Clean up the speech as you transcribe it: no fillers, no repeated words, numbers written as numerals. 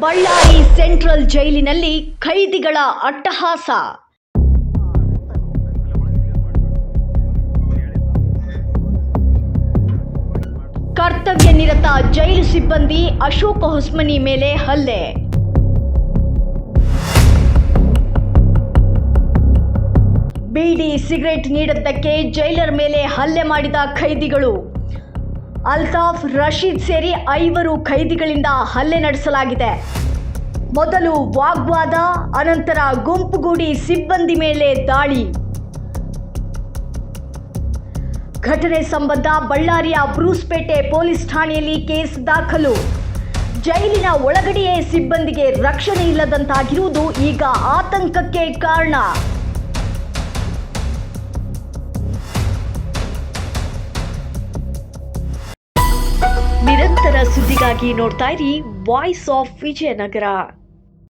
Ballari central ಜೈಲಿನಲ್ಲಿ ಖೈದಿಗಳ ಅಟ್ಟಹಾಸ. ಕರ್ತವ್ಯ ನಿರತ ಜೈಲು ಸಿಬ್ಬಂದಿ ಅಶೋಕ ಹೊಸ್ಮನಿ ಮೇಲೆ ಹಲ್ಲೆ. ಬೀಡಿ ಸಿಗರೆಟ್ ನೀಡದ್ದಕ್ಕೆ ಜೈಲರ್ ಮೇಲೆ ಹಲ್ಲೆ ಮಾಡಿದ ಖೈದಿಗಳು. ಅಲ್ತಾಫ್, ರಶೀದ್ ಸೇರಿ 5 ಖೈದಿಗಳಿಂದ ಹಲ್ಲೆ ನಡೆಸಲಾಗಿದೆ. ಮೊದಲು ವಾಗ್ವಾದ, ಅನಂತರ ಗುಂಪುಗೂಡಿ ಸಿಬ್ಬಂದಿ ಮೇಲೆ ದಾಳಿ. ಘಟನೆ ಸಂಬಂಧ ಬಳ್ಳಾರಿಯ ಬ್ರೂಸ್ಪೇಟೆ ಪೊಲೀಸ್ ಠಾಣೆಯಲ್ಲಿ ಕೇಸ್ ದಾಖಲು. ಜೈಲಿನ ಒಳಗಡೆಯೇ ಸಿಬ್ಬಂದಿಗೆ ರಕ್ಷಣೆ ಇಲ್ಲದಂತಾಗಿರುವುದು ಈಗ ಆತಂಕಕ್ಕೆ ಕಾರಣ. ನಿರಂತರ ಸುದ್ದಿಗಾಗಿ ನೋಡ್ತಾ ಇರಿ ವಾಯ್ಸ್ ಆಫ್ ವಿಜಯನಗರ.